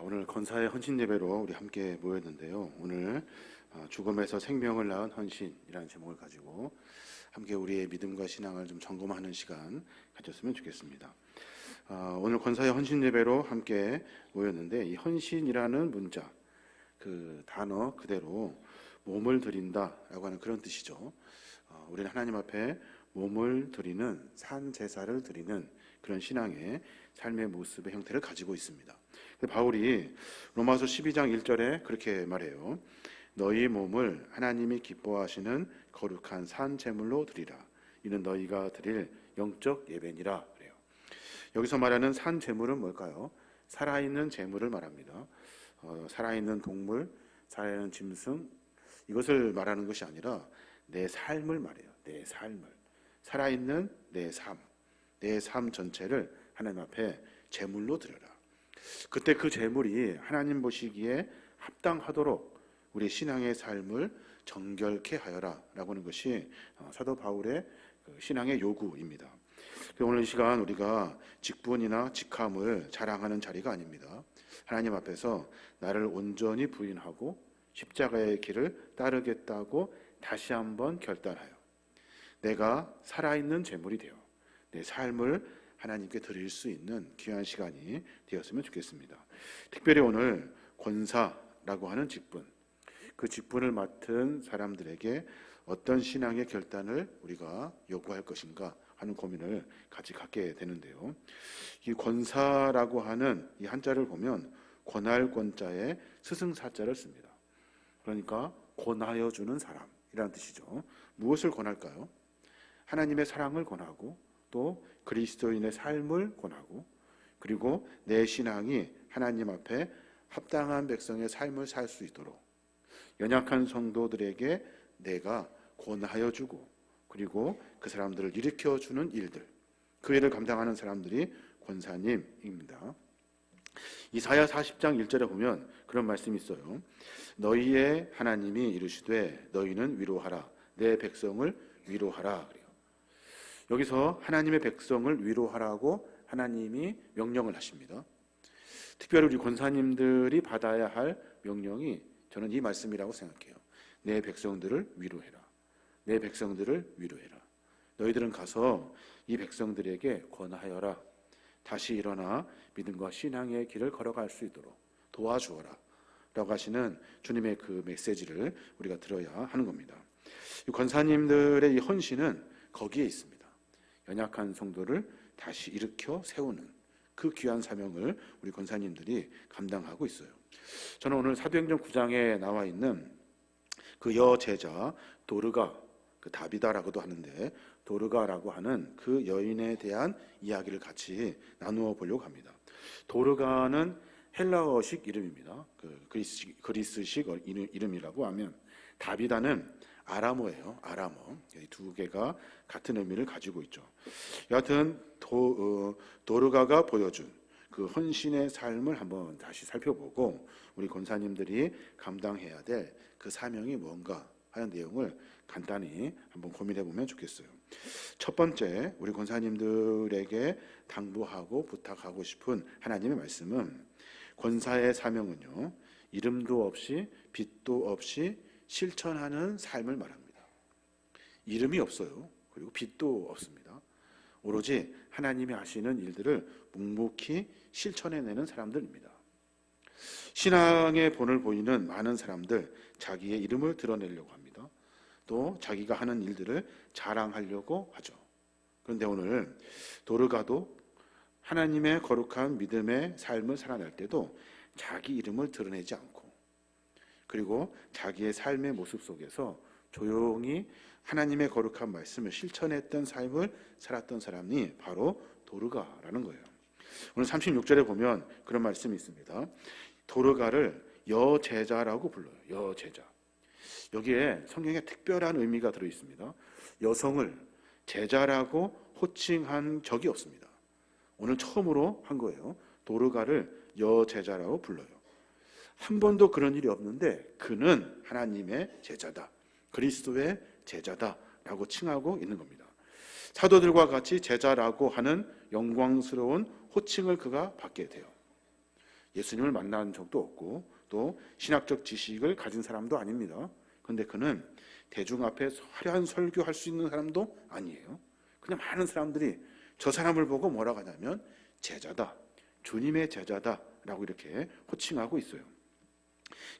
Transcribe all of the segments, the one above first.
오늘 권사의 헌신 예배로 우리 함께 모였는데요. 오늘 죽음에서 생명을 낳은 헌신이라는 제목을 가지고 함께 우리의 믿음과 신앙을 좀 점검하는 시간 가졌으면 좋겠습니다. 오늘 권사의 헌신 예배로 함께 모였는데, 이 헌신이라는 문자, 그 단어 그대로 몸을 드린다라고 하는 그런 뜻이죠. 우리는 하나님 앞에 몸을 드리는, 산 제사를 드리는 그런 신앙의 삶의 모습의 형태를 가지고 있습니다. 바울이 로마서 12장 1절에 그렇게 말해요. 너희 몸을 하나님이 기뻐하시는 거룩한 산 제물로 드리라. 이는 너희가 드릴 영적 예배니라 그래요. 여기서 말하는 산 제물은 뭘까요? 살아있는 제물을 말합니다. 살아있는 동물, 살아있는 짐승, 이것을 말하는 것이 아니라 내 삶을 말해요. 내 삶을, 살아있는 내 삶 전체를 하나님 앞에 제물로 드려라. 그때 그 제물이 하나님 보시기에 합당하도록 우리 신앙의 삶을 정결케 하여라 라고 하는 것이 사도 바울의 신앙의 요구입니다. 오늘 이 시간 우리가 직분이나 직함을 자랑하는 자리가 아닙니다. 하나님 앞에서 나를 온전히 부인하고 십자가의 길을 따르겠다고 다시 한번 결단하여 내가 살아있는 제물이 되어 내 삶을 하나님께 드릴 수 있는 귀한 시간이 되었으면 좋겠습니다. 특별히 오늘 권사라고 하는 직분, 그 직분을 맡은 사람들에게 어떤 신앙의 결단을 우리가 요구할 것인가 하는 고민을 같이 갖게 되는데요. 이 권사라고 하는 이 한자를 보면 권할 권자에 스승사자를 씁니다. 그러니까 권하여 주는 사람이라는 뜻이죠. 무엇을 권할까요? 하나님의 사랑을 권하고 또 그리스도인의 삶을 권하고, 그리고 내 신앙이 하나님 앞에 합당한 백성의 삶을 살 수 있도록 연약한 성도들에게 내가 권하여 주고, 그리고 그 사람들을 일으켜 주는 일들, 그 일을 감당하는 사람들이 권사님입니다. 이사야 40장 1절에 보면 그런 말씀이 있어요. 너희의 하나님이 이르시되 너희는 위로하라, 내 백성을 위로하라. 여기서 하나님의 백성을 위로하라고 하나님이 명령을 하십니다. 특별히 우리 권사님들이 받아야 할 명령이 저는 이 말씀이라고 생각해요. 내 백성들을 위로해라. 내 백성들을 위로해라. 너희들은 가서 이 백성들에게 권하여라. 다시 일어나 믿음과 신앙의 길을 걸어갈 수 있도록 도와주어라 라고 하시는 주님의 그 메시지를 우리가 들어야 하는 겁니다. 이 권사님들의 이 헌신은 거기에 있습니다. 연약한 성도를 다시 일으켜 세우는 그 귀한 사명을 우리 권사님들이 감당하고 있어요. 저는 오늘 사도행전 9장에 나와 있는 그 여제자 도르가, 그 다비다라고도 하는데 도르가라고 하는 그 여인에 대한 이야기를 같이 나누어 보려고 합니다. 도르가는 헬라어식 이름입니다. 그 그리스식 이름이라고 하면, 다비다는 아람어예요. 아람어. 이 두 개가 같은 의미를 가지고 있죠. 여하튼 도르가가 보여준 그 헌신의 삶을 한번 다시 살펴보고 우리 권사님들이 감당해야 될 그 사명이 뭔가 하는 내용을 간단히 한번 고민해 보면 좋겠어요. 첫 번째, 우리 권사님들에게 당부하고 부탁하고 싶은 하나님의 말씀은, 권사의 사명은요, 이름도 없이 빛도 없이 실천하는 삶을 말합니다. 이름이 없어요. 그리고 빛도 없습니다. 오로지 하나님이 하시는 일들을 묵묵히 실천해내는 사람들입니다. 신앙의 본을 보이는 많은 사람들, 자기의 이름을 드러내려고 합니다. 또 자기가 하는 일들을 자랑하려고 하죠. 그런데 오늘 도르가도 하나님의 거룩한 믿음의 삶을 살아낼 때도 자기 이름을 드러내지 않고, 그리고 자기의 삶의 모습 속에서 조용히 하나님의 거룩한 말씀을 실천했던 삶을 살았던 사람이 바로 도르가라는 거예요. 오늘 36절에 보면 그런 말씀이 있습니다. 도르가를 여제자라고 불러요. 여제자. 여기에 성경에 특별한 의미가 들어 있습니다. 여성을 제자라고 호칭한 적이 없습니다. 오늘 처음으로 한 거예요. 도르가를 여제자라고 불러요. 한 번도 그런 일이 없는데 그는 하나님의 제자다, 그리스도의 제자다라고 칭하고 있는 겁니다. 사도들과 같이 제자라고 하는 영광스러운 호칭을 그가 받게 돼요. 예수님을 만난 적도 없고 또 신학적 지식을 가진 사람도 아닙니다. 그런데 그는 대중 앞에 화려한 설교할 수 있는 사람도 아니에요. 그냥 많은 사람들이 저 사람을 보고 뭐라고 하냐면 제자다, 주님의 제자다 라고 이렇게 호칭하고 있어요.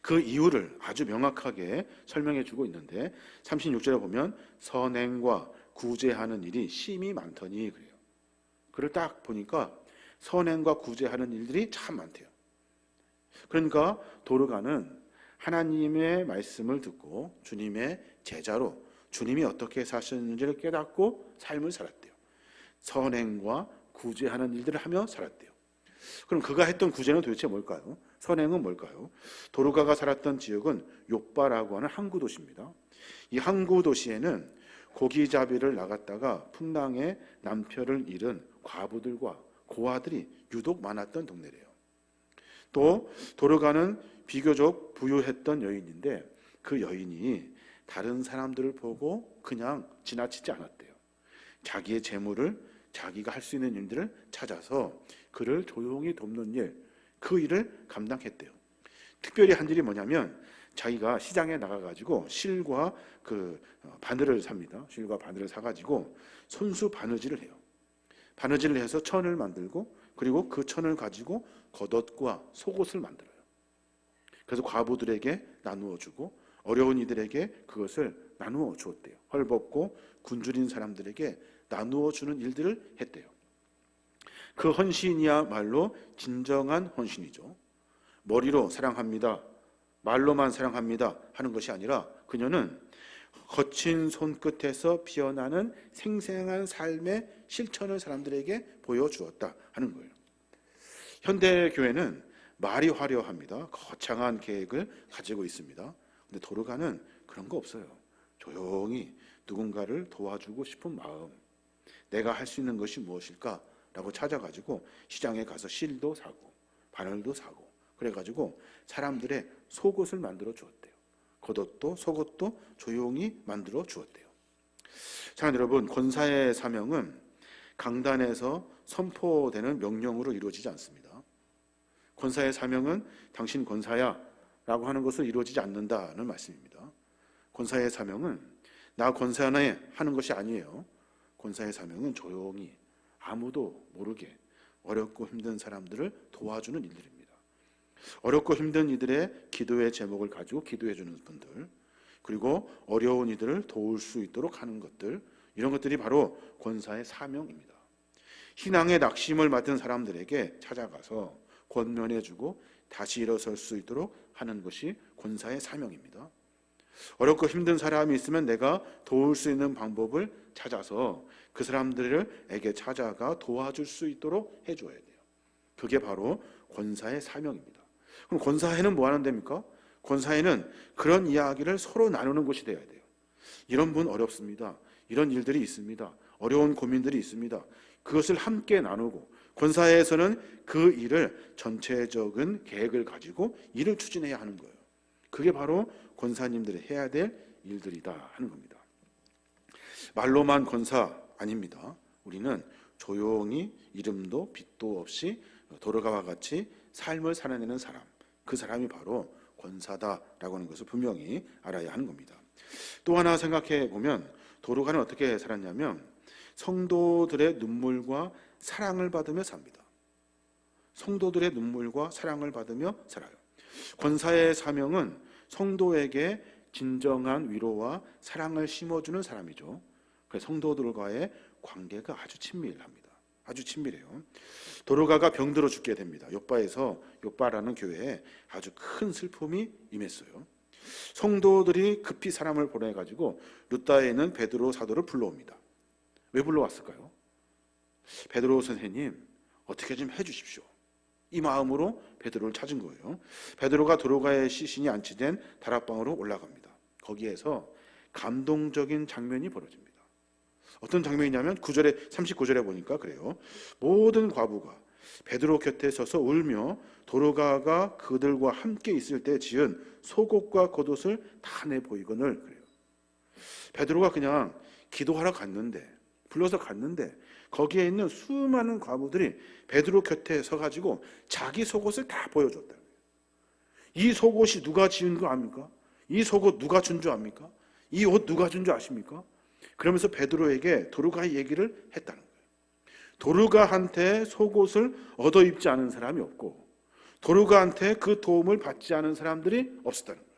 그 이유를 아주 명확하게 설명해 주고 있는데 36절에 보면 선행과 구제하는 일이 심히 많더니 그래요. 그를 딱 보니까 선행과 구제하는 일들이 참 많대요. 그러니까 도르가는 하나님의 말씀을 듣고 주님의 제자로 주님이 어떻게 사셨는지를 깨닫고 삶을 살았대요. 선행과 구제하는 일들을 하며 살았대요. 그럼 그가 했던 구제는 도대체 뭘까요? 선행은 뭘까요? 도르가가 살았던 지역은 욥바라고 하는 항구 도시입니다. 이 항구 도시에는 고기잡이를 나갔다가 풍랑에 남편을 잃은 과부들과 고아들이 유독 많았던 동네래요. 또 도르가는 비교적 부유했던 여인인데 그 여인이 다른 사람들을 보고 그냥 지나치지 않았대요. 자기의 재물을 자기가 할 수 있는 일들을 찾아서 그를 조용히 돕는 일, 그 일을 감당했대요. 특별히 한 일이 뭐냐면 자기가 시장에 나가가지고 실과 그 바늘을 삽니다. 실과 바늘을 사가지고 손수 바느질을 해요. 바느질을 해서 천을 만들고 그리고 그 천을 가지고 겉옷과 속옷을 만들어요. 그래서 과부들에게 나누어 주고 어려운 이들에게 그것을 나누어 주었대요. 헐벗고 굶주린 사람들에게 나누어 주는 일들을 했대요. 그 헌신이야말로 진정한 헌신이죠. 머리로 사랑합니다, 말로만 사랑합니다 하는 것이 아니라 그녀는 거친 손끝에서 피어나는 생생한 삶의 실천을 사람들에게 보여주었다 하는 거예요. 현대 교회는 말이 화려합니다. 거창한 계획을 가지고 있습니다. 근데 도르가는 그런 거 없어요. 조용히 누군가를 도와주고 싶은 마음, 내가 할 수 있는 것이 무엇일까? 라고 찾아가지고 시장에 가서 실도 사고 바늘도 사고 그래가지고 사람들의 속옷을 만들어 주었대요. 겉옷도 속옷도 조용히 만들어 주었대요. 자, 여러분, 권사의 사명은 강단에서 선포되는 명령으로 이루어지지 않습니다. 권사의 사명은 당신 권사야 라고 하는 것으로 이루어지지 않는다는 말씀입니다. 권사의 사명은 나 권사네 하는 것이 아니에요. 권사의 사명은 조용히 아무도 모르게 어렵고 힘든 사람들을 도와주는 일들입니다. 어렵고 힘든 이들의 기도의 제목을 가지고 기도해 주는 분들, 그리고 어려운 이들을 도울 수 있도록 하는 것들, 이런 것들이 바로 권사의 사명입니다. 신앙의 낙심을 맡은 사람들에게 찾아가서 권면해 주고 다시 일어설 수 있도록 하는 것이 권사의 사명입니다. 어렵고 힘든 사람이 있으면 내가 도울 수 있는 방법을 찾아서 그 사람들에게 찾아가 도와줄 수 있도록 해줘야 돼요. 그게 바로 권사의 사명입니다. 그럼 권사회는 뭐 하는 데입니까? 권사회는 그런 이야기를 서로 나누는 곳이 되어야 돼요. 이런 분 어렵습니다. 이런 일들이 있습니다. 어려운 고민들이 있습니다. 그것을 함께 나누고 권사회에서는 그 일을 전체적인 계획을 가지고 일을 추진해야 하는 거예요. 그게 바로 권사님들이 해야 될 일들이다 하는 겁니다. 말로만 권사 아닙니다. 우리는 조용히 이름도 빛도 없이 도르가와 같이 삶을 살아내는 사람, 그 사람이 바로 권사다라고 하는 것을 분명히 알아야 하는 겁니다. 또 하나 생각해 보면 도르가는 어떻게 살았냐면 성도들의 눈물과 사랑을 받으며 삽니다. 성도들의 눈물과 사랑을 받으며 살아요. 권사의 사명은 성도에게 진정한 위로와 사랑을 심어주는 사람이죠. 그래서 성도들과의 관계가 아주 친밀합니다. 아주 친밀해요. 도르가가 병들어 죽게 됩니다. 욥바라는 교회에 아주 큰 슬픔이 임했어요. 성도들이 급히 사람을 보내가지고 루다에 있는 베드로 사도를 불러옵니다. 왜 불러왔을까요? 베드로 선생님, 어떻게 좀 해주십시오. 이 마음으로 베드로를 찾은 거예요. 베드로가 도르가의 시신이 안치된 다락방으로 올라갑니다. 거기에서 감동적인 장면이 벌어집니다. 어떤 장면이냐면 39절에 보니까 그래요. 모든 과부가 베드로 곁에 서서 울며 도르가가 그들과 함께 있을 때 지은 속옷과 겉옷을 다 내 보이거늘 그래요. 베드로가 그냥 기도하러 갔는데 불러서 갔는데 거기에 있는 수많은 과부들이 베드로 곁에 서가지고 자기 속옷을 다 보여줬다. 이 속옷이 누가 지은 거 압니까? 이 속옷 누가 준 줄 압니까? 이 옷 누가 준 줄 아십니까? 그러면서 베드로에게 도르가의 얘기를 했다는 거예요. 도르가한테 속옷을 얻어 입지 않은 사람이 없고 도르가한테 그 도움을 받지 않은 사람들이 없었다는 거예요.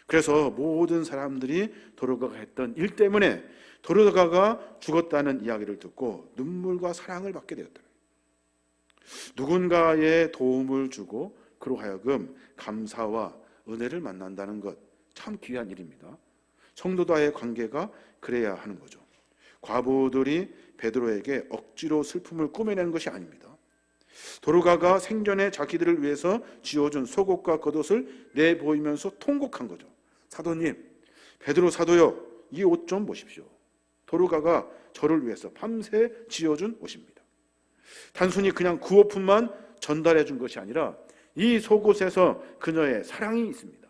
그래서 모든 사람들이 도르가가 했던 일 때문에 도르가가 죽었다는 이야기를 듣고 눈물과 사랑을 받게 되었다. 누군가의 도움을 주고 그로 하여금 감사와 은혜를 만난다는 것 참 귀한 일입니다. 성도와의 관계가 그래야 하는 거죠. 과부들이 베드로에게 억지로 슬픔을 꾸며내는 것이 아닙니다. 도르가가 생전에 자기들을 위해서 지어준 속옷과 겉옷을 내보이면서 통곡한 거죠. 사도님, 베드로 사도요, 이 옷 좀 보십시오. 도르가가 저를 위해서 밤새 지어준 옷입니다. 단순히 그냥 구호품만 전달해 준 것이 아니라 이 속옷에서 그녀의 사랑이 있습니다.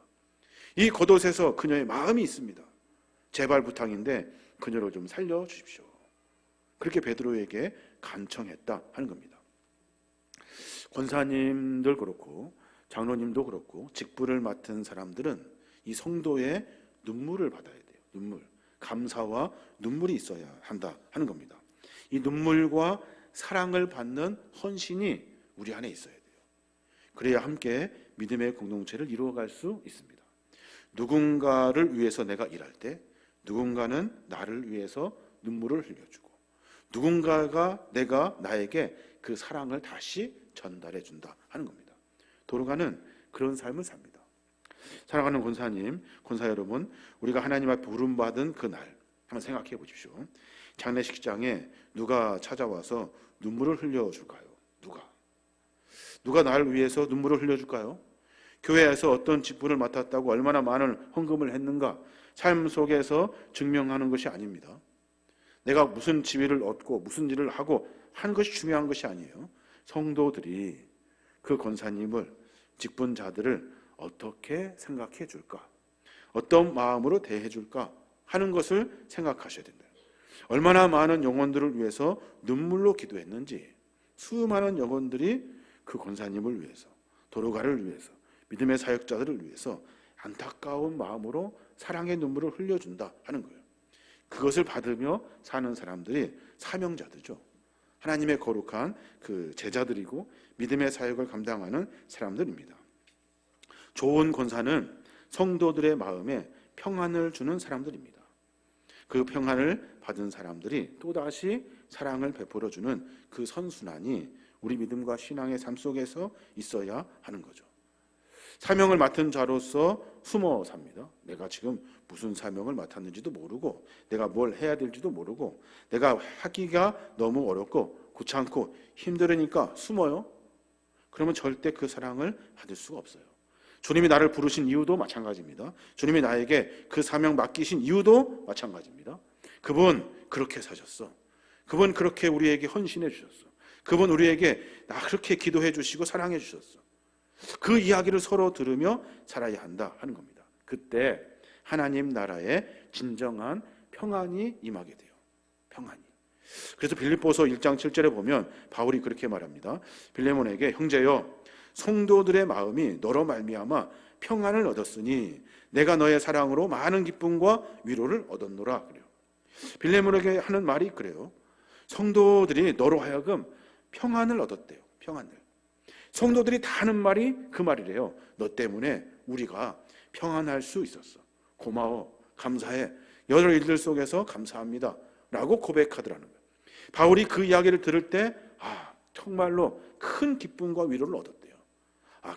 이 겉옷에서 그녀의 마음이 있습니다. 제발 부탁인데 그녀를 좀 살려주십시오. 그렇게 베드로에게 간청했다 하는 겁니다. 권사님들 그렇고 장로님도 그렇고 직분을 맡은 사람들은 이 성도의 눈물을 받아야 돼요. 눈물, 감사와 눈물이 있어야 한다 하는 겁니다. 이 눈물과 사랑을 받는 헌신이 우리 안에 있어야 돼요. 그래야 함께 믿음의 공동체를 이루어갈 수 있습니다. 누군가를 위해서 내가 일할 때 누군가는 나를 위해서 눈물을 흘려주고 누군가가 나에게 그 사랑을 다시 전달해 준다 하는 겁니다. 도르가는 그런 삶을 삽니다. 사랑하는 권사님, 권사 여러분, 우리가 하나님 앞에 부름받은 그날 한번 생각해 보십시오. 장례식장에 누가 찾아와서 눈물을 흘려줄까요? 누가 나를 위해서 눈물을 흘려줄까요? 교회에서 어떤 직분을 맡았다고 얼마나 많은 헌금을 했는가 삶 속에서 증명하는 것이 아닙니다. 내가 무슨 지위를 얻고 무슨 일을 하고 하는 것이 중요한 것이 아니에요. 성도들이 그 권사님을, 직분자들을 어떻게 생각해 줄까? 어떤 마음으로 대해 줄까? 하는 것을 생각하셔야 된다. 얼마나 많은 영혼들을 위해서 눈물로 기도했는지 수많은 영혼들이 그 권사님을 위해서, 도르가를 위해서, 믿음의 사역자들을 위해서 안타까운 마음으로 사랑의 눈물을 흘려준다 하는 거예요. 그것을 받으며 사는 사람들이 사명자들이죠. 하나님의 거룩한 그 제자들이고 믿음의 사역을 감당하는 사람들입니다. 좋은 권사는 성도들의 마음에 평안을 주는 사람들입니다. 그 평안을 받은 사람들이 또다시 사랑을 베풀어주는 그 선순환이 우리 믿음과 신앙의 삶 속에서 있어야 하는 거죠. 사명을 맡은 자로서 숨어 삽니다. 내가 지금 무슨 사명을 맡았는지도 모르고 내가 뭘 해야 될지도 모르고 내가 하기가 너무 어렵고 귀찮고 힘들으니까 숨어요. 그러면 절대 그 사랑을 받을 수가 없어요. 주님이 나를 부르신 이유도 마찬가지입니다. 주님이 나에게 그 사명 맡기신 이유도 마찬가지입니다. 그분 그렇게 사셨어. 그분 그렇게 우리에게 헌신해 주셨어. 그분 우리에게 나 그렇게 기도해 주시고 사랑해 주셨어. 그 이야기를 서로 들으며 살아야 한다 하는 겁니다. 그때 하나님 나라의 진정한 평안이 임하게 돼요. 평안이. 그래서 빌립보서 1장 7절에 보면 바울이 그렇게 말합니다. 빌레몬에게 형제여 성도들의 마음이 너로 말미암아 평안을 얻었으니 내가 너의 사랑으로 많은 기쁨과 위로를 얻었노라 그래요. 빌레몬에게 하는 말이 그래요. 성도들이 너로 하여금 평안을 얻었대요. 평안을. 성도들이 다 하는 말이 그 말이래요. 너 때문에 우리가 평안할 수 있었어. 고마워. 감사해. 여러 일들 속에서 감사합니다. 라고 고백하더라는 거예요. 바울이 그 이야기를 들을 때 정말로 큰 기쁨과 위로를 얻었대요.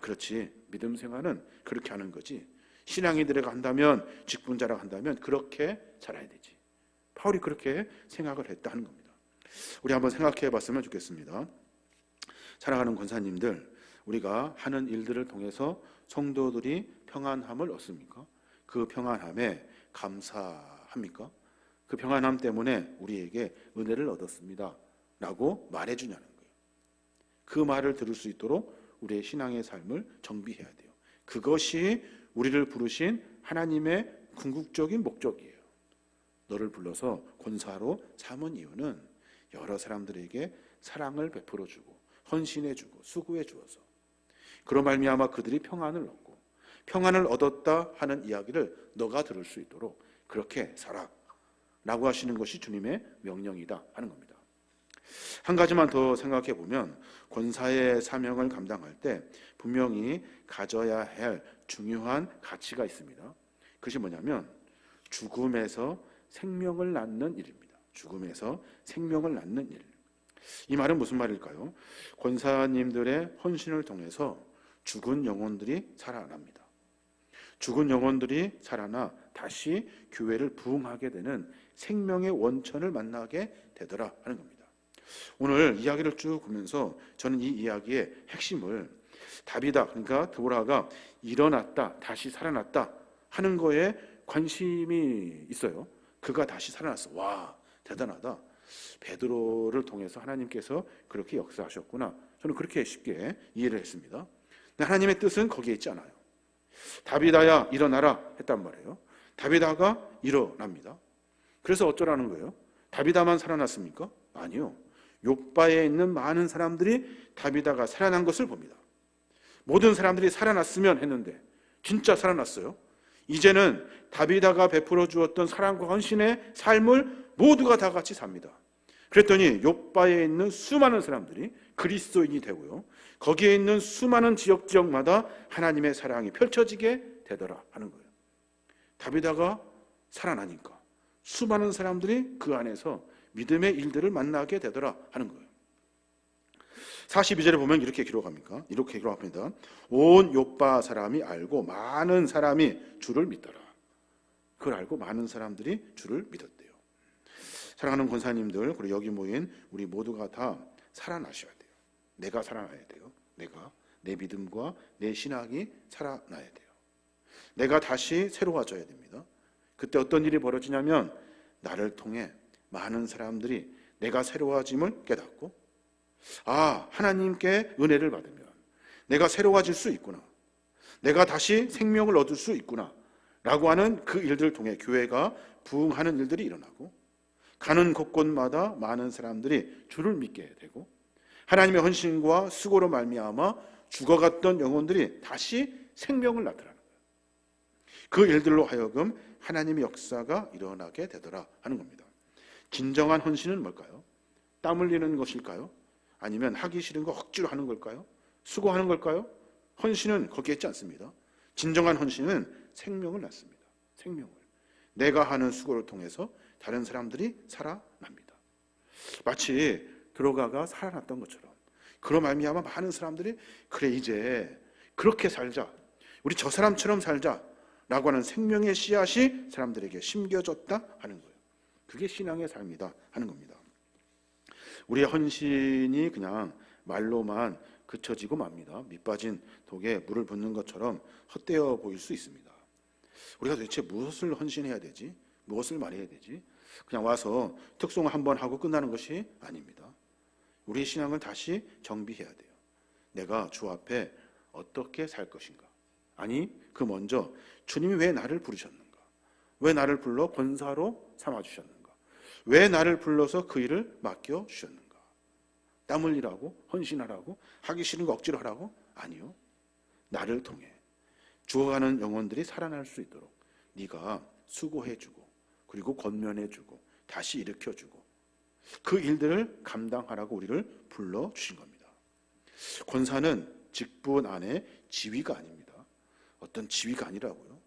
그렇지. 믿음 생활은 그렇게 하는 거지. 신앙이 들어간다면, 직분자라고 한다면 그렇게 살아야 되지. 바울이 그렇게 생각을 했다 하는 겁니다. 우리 한번 생각해 봤으면 좋겠습니다. 사랑하는 권사님들, 우리가 하는 일들을 통해서 성도들이 평안함을 얻습니까? 그 평안함에 감사합니까? 그 평안함 때문에 우리에게 은혜를 얻었습니다 라고 말해주냐는 거예요. 그 말을 들을 수 있도록 우리의 신앙의 삶을 정비해야 돼요. 그것이 우리를 부르신 하나님의 궁극적인 목적이에요. 너를 불러서 권사로 삼은 이유는 여러 사람들에게 사랑을 베풀어 주고 헌신해 주고 수고해 주어서 그로 말미암아 그들이 평안을 얻고 평안을 얻었다 하는 이야기를 너가 들을 수 있도록 그렇게 살아 라고 하시는 것이 주님의 명령이다 하는 겁니다. 한 가지만 더 생각해 보면 권사의 사명을 감당할 때 분명히 가져야 할 중요한 가치가 있습니다. 그것이 뭐냐면 죽음에서 생명을 낳는 일입니다. 죽음에서 생명을 낳는 일. 이 말은 무슨 말일까요? 권사님들의 헌신을 통해서 죽은 영혼들이 살아납니다. 죽은 영혼들이 살아나 다시 교회를 부흥하게 되는 생명의 원천을 만나게 되더라 하는 겁니다. 오늘 이야기를 쭉 보면서 저는 이 이야기의 핵심을 다비다, 그러니까 드보라가 일어났다, 다시 살아났다 하는 거에 관심이 있어요. 그가 다시 살아났어. 와, 대단하다. 베드로를 통해서 하나님께서 그렇게 역사하셨구나. 저는 그렇게 쉽게 이해를 했습니다. 근데 하나님의 뜻은 거기에 있지 않아요. 다비다야 일어나라 했단 말이에요. 다비다가 일어납니다. 그래서 어쩌라는 거예요? 다비다만 살아났습니까? 아니요. 욥바에 있는 많은 사람들이 다비다가 살아난 것을 봅니다. 모든 사람들이 살아났으면 했는데 진짜 살아났어요. 이제는 다비다가 베풀어 주었던 사랑과 헌신의 삶을 모두가 다 같이 삽니다. 그랬더니 욥바에 있는 수많은 사람들이 그리스도인이 되고요. 거기에 있는 수많은 지역마다 하나님의 사랑이 펼쳐지게 되더라 하는 거예요. 다비다가 살아나니까 수많은 사람들이 그 안에서 믿음의 일들을 만나게 되더라 하는 거예요. 42절에 보면 이렇게 기록합니다. 온 욥바 사람이 알고 많은 사람이 주를 믿더라. 그걸 알고 많은 사람들이 주를 믿었대요. 사랑하는 권사님들, 그리고 여기 모인 우리 모두가 다 살아나셔야 돼요. 내가 살아나야 돼요. 내가 내 믿음과 내 신앙이 살아나야 돼요. 내가 다시 새로워져야 됩니다. 그때 어떤 일이 벌어지냐면 나를 통해 많은 사람들이 내가 새로워짐을 깨닫고 하나님께 은혜를 받으면 내가 새로워질 수 있구나. 내가 다시 생명을 얻을 수 있구나. 라고 하는 그 일들을 통해 교회가 부흥하는 일들이 일어나고 가는 곳곳마다 많은 사람들이 주를 믿게 되고 하나님의 헌신과 수고로 말미암아 죽어갔던 영혼들이 다시 생명을 나타나는 거예요. 그 일들로 하여금 하나님의 역사가 일어나게 되더라 하는 겁니다. 진정한 헌신은 뭘까요? 땀 흘리는 것일까요? 아니면 하기 싫은 거 억지로 하는 걸까요? 수고하는 걸까요? 헌신은 거기에 있지 않습니다. 진정한 헌신은 생명을 낳습니다. 생명을. 내가 하는 수고를 통해서 다른 사람들이 살아납니다. 마치 드로가가 살아났던 것처럼 그로 말미암아 많은 사람들이 그래 이제 그렇게 살자. 우리 저 사람처럼 살자. 라고 하는 생명의 씨앗이 사람들에게 심겨졌다 하는 거예요. 그게 신앙의 삶이다 하는 겁니다. 우리의 헌신이 그냥 말로만 그쳐지고 맙니다. 밑빠진 독에 물을 붓는 것처럼 헛되어 보일 수 있습니다. 우리가 도대체 무엇을 헌신해야 되지? 무엇을 말해야 되지? 그냥 와서 특송 한번 하고 끝나는 것이 아닙니다. 우리의 신앙을 다시 정비해야 돼요. 내가 주 앞에 어떻게 살 것인가? 아니, 그 먼저 주님이 왜 나를 부르셨는가? 왜 나를 불러 권사로 삼아주셨는가? 왜 나를 불러서 그 일을 맡겨주셨는가? 땀 흘리라고? 헌신하라고? 하기 싫은 거 억지로 하라고? 아니요. 나를 통해 죽어가는 영혼들이 살아날 수 있도록 네가 수고해주고 그리고 권면해주고 다시 일으켜주고 그 일들을 감당하라고 우리를 불러주신 겁니다. 권사는 직분 안에 지위가 아닙니다. 어떤 지위가 아니라고요.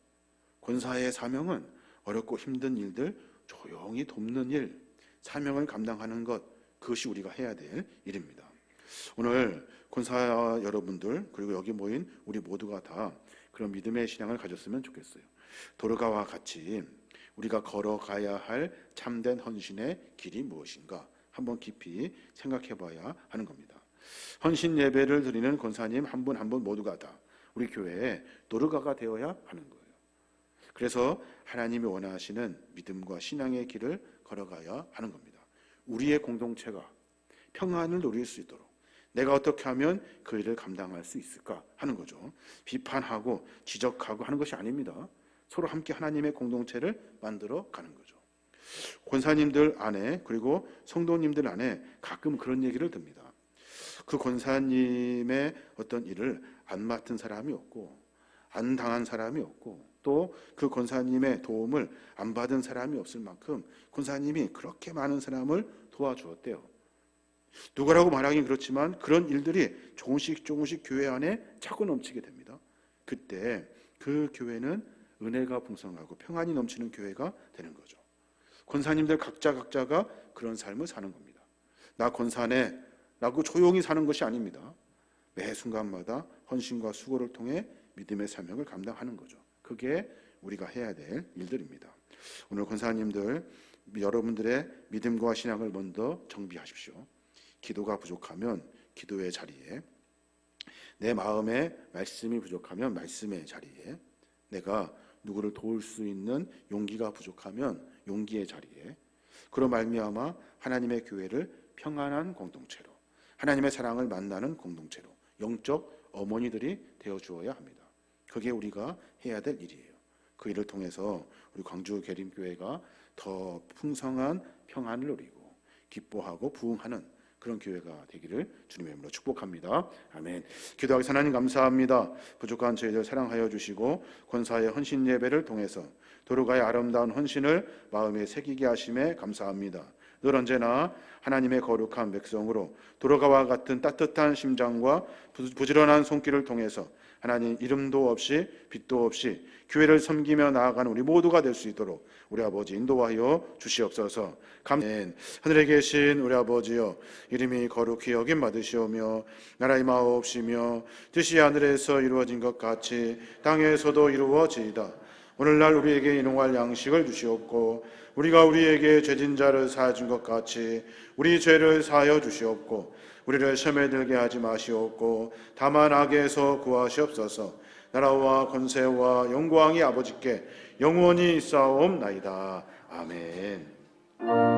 권사의 사명은 어렵고 힘든 일들 조용히 돕는 일, 사명을 감당하는 것, 그것이 우리가 해야 될 일입니다. 오늘 권사 여러분들 그리고 여기 모인 우리 모두가 다 그런 믿음의 신앙을 가졌으면 좋겠어요. 도르가와 같이 우리가 걸어가야 할 참된 헌신의 길이 무엇인가 한번 깊이 생각해 봐야 하는 겁니다. 헌신 예배를 드리는 권사님 한 분 한 분 모두가 다 우리 교회에 도르가가 되어야 하는 거예요. 그래서 하나님이 원하시는 믿음과 신앙의 길을 걸어가야 하는 겁니다. 우리의 공동체가 평안을 누릴 수 있도록 내가 어떻게 하면 그 일을 감당할 수 있을까 하는 거죠. 비판하고 지적하고 하는 것이 아닙니다. 서로 함께 하나님의 공동체를 만들어 가는 거죠. 권사님들 안에 그리고 성도님들 안에 가끔 그런 얘기를 듭니다. 그 권사님의 어떤 일을 안 맡은 사람이 없고 안 당한 사람이 없고 또 그 권사님의 도움을 안 받은 사람이 없을 만큼 권사님이 그렇게 많은 사람을 도와주었대요. 누구라고 말하긴 그렇지만 그런 일들이 조금씩 교회 안에 차고 넘치게 됩니다. 그때 그 교회는 은혜가 풍성하고 평안이 넘치는 교회가 되는 거죠. 권사님들 각자가 그런 삶을 사는 겁니다. 나 권사네 라고 조용히 사는 것이 아닙니다. 매 순간마다 헌신과 수고를 통해 믿음의 사명을 감당하는 거죠. 그게 우리가 해야 될 일들입니다. 오늘 권사님들 여러분들의 믿음과 신앙을 먼저 정비하십시오. 기도가 부족하면 기도의 자리에, 내 마음에 말씀이 부족하면 말씀의 자리에, 내가 누구를 도울 수 있는 용기가 부족하면 용기의 자리에, 그로 말미암아 하나님의 교회를 평안한 공동체로, 하나님의 사랑을 만나는 공동체로, 영적 어머니들이 되어주어야 합니다. 그게 우리가 해야 될 일이에요. 그 일을 통해서 우리 광주 계림교회가 더 풍성한 평안을 누리고 기뻐하고 부흥하는 그런 교회가 되기를 주님의 이름으로 축복합니다. 아멘. 기도하기 하나님 감사합니다. 부족한 저희들 사랑하여 주시고 권사의 헌신 예배를 통해서 도로가의 아름다운 헌신을 마음에 새기게 하심에 감사합니다. 늘 언제나 하나님의 거룩한 백성으로 도로가와 같은 따뜻한 심장과 부지런한 손길을 통해서 하나님 이름도 없이 빛도 없이 교회를 섬기며 나아가는 우리 모두가 될 수 있도록 우리 아버지 인도하여 주시옵소서. 아멘. 하늘에 계신 우리 아버지여, 이름이 거룩히 여김 받으시오며 나라의 마옵시며 뜻이 하늘에서 이루어진 것 같이 땅에서도 이루어지이다. 오늘날 우리에게 일용할 양식을 주시옵고 우리가 우리에게 죄진 자를 사해준 것 같이 우리 죄를 사하여 주시옵고 우리를 시험에 들게 하지 마시옵고 다만 악에서 구하시옵소서. 나라와 권세와 영광이 아버지께 영원히 있사옵나이다. 아멘.